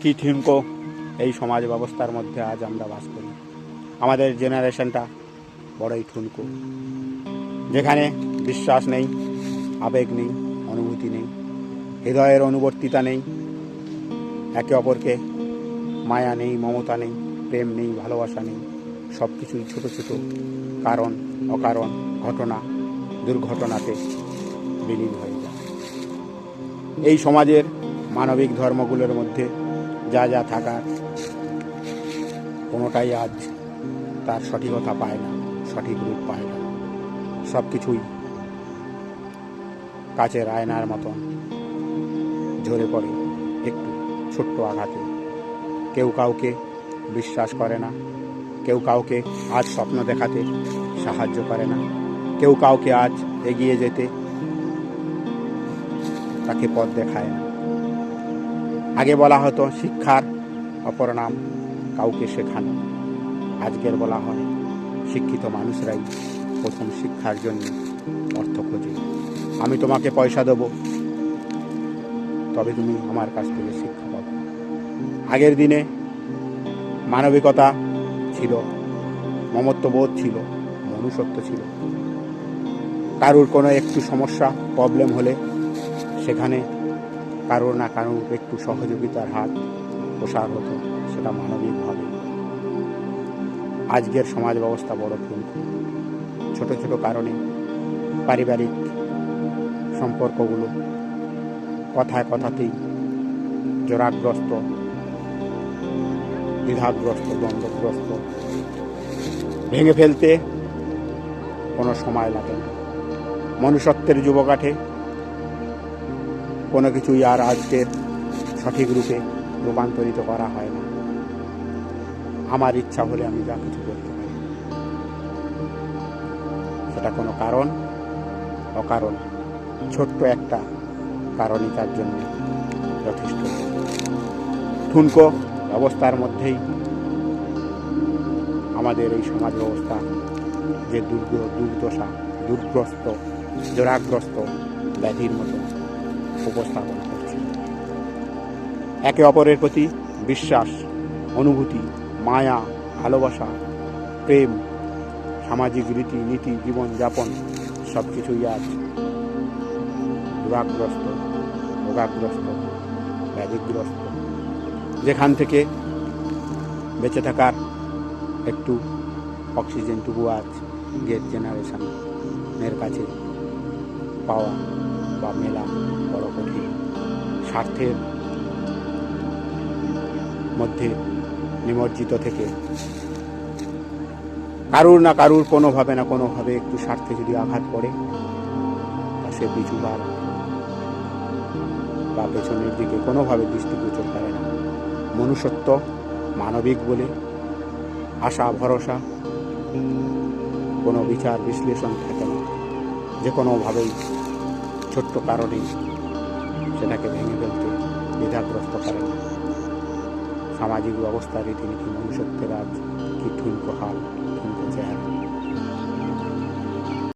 কি ঠুনকো এই সমাজ ব্যবস্থার মধ্যে আজ আমরা বাস করি। আমাদের জেনারেশনটা বড়ই ঠুনকো, যেখানে বিশ্বাস নেই, আবেগ নেই, অনুভূতি নেই, হৃদয়ের অনুবর্তিতা নেই, একে অপরকে মায়া নেই, মমতা নেই, প্রেম নেই, ভালোবাসা নেই। সব কিছুই ছোটো ছোটো কারণ অকারণ ঘটনা দুর্ঘটনাতে বিলীন হয়ে যায়। এই সমাজের মানবিক ধর্মগুলোর মধ্যে যা যা থাকার কোনোটাই আজ তার সঠিকতা পায় না, সঠিক রূপ পায় না। সব কিছুই কাচের আয়নার মতন ঝরে পড়ে একটু ছোট্ট আঘাতে। কেউ কাউকে বিশ্বাস করে না, কেউ কাউকে আজ স্বপ্ন দেখাতে সাহায্য করে না, কেউ কাউকে আজ এগিয়ে যেতে তাকে পথ দেখায় না। আগে বলা হতো শিক্ষার অপর নাম কাউকে শেখানো, আজকের বলা হয় শিক্ষিত মানুষরাই প্রথম শিক্ষার জন্য অর্থ খোঁজে। আমি তোমাকে পয়সা দেব, তবে তুমি আমার কাছ থেকে শিক্ষা পাবে। আগের দিনে মানবিকতা ছিল, মমত্ববোধ ছিল, মনুষ্যত্ব ছিল। কারুর কোনো একটু সমস্যা প্রবলেম হলে সেখানে কারোর না কারোর একটু সহযোগিতার হাত প্রসার হতো, সেটা মানবিকভাবে। আজকের সমাজ ব্যবস্থা বড় ঠুনকো। ছোট ছোট কারণে পারিবারিক সম্পর্কগুলো কথায় কথাতেই জোরাগ্রস্ত, দ্বিধাগ্রস্ত, দ্বন্দ্বগ্রস্ত। ভেঙে ফেলতে কোনো সময় লাগে না। মনুষ্যত্বের যুবকাঠে কোনো কিছুই আর আজকের সঠিক রূপে রূপান্তরিত করা হয় না। আমার ইচ্ছা হলে আমি যা কিছু করতে পারি, সেটা কোনো কারণ অকারণ ছোট্ট একটা কারণই তার জন্য যথেষ্ট। ঠুনকো ব্যবস্থার মধ্যেই আমাদের এই সমাজ ব্যবস্থা যে দুর্দশা, দুর্গ্রস্ত, জোরাগ্রস্ত ব্যাধির মতো উপস্থাপন করছে। একে অপরের প্রতি বিশ্বাস, অনুভূতি, মায়া, ভালোবাসা, প্রেম, সামাজিক রীতি নীতি, জীবনযাপন সব কিছুই আজ দুরাগ্রস্ত, রোগাগ্রস্ত, ব্যাধিগ্রস্ত। যেখান থেকে বেঁচে থাকার একটু অক্সিজেনটুকু আজ গেট জেনারেশনের কাছে পাওয়া বা মেলা বড় কঠিন। স্বার্থের মধ্যে নিমজ্জিত থেকে কারুর না কারুর কোনোভাবে না কোনোভাবে একটু স্বার্থে যদি আঘাত পড়ে, তা সে পিছুবার বা পেছনের দিকে কোনোভাবে দৃষ্টিগোচর করে না। মনুষ্যত্ব, মানবিক বলে আশা ভরসা, কোনো বিচার বিশ্লেষণ থাকে না। যে কোনোভাবেই ছোট্ট কারণেই সেটাকে ভেঙে ফেলতে দ্বিধাগ্রস্ত করে না। সামাজিক ব্যবস্থা, রীতিনীতি, মনুষ্যত্বের আজ কি ঠুনকো হাল, ঠুনকো চেহারা।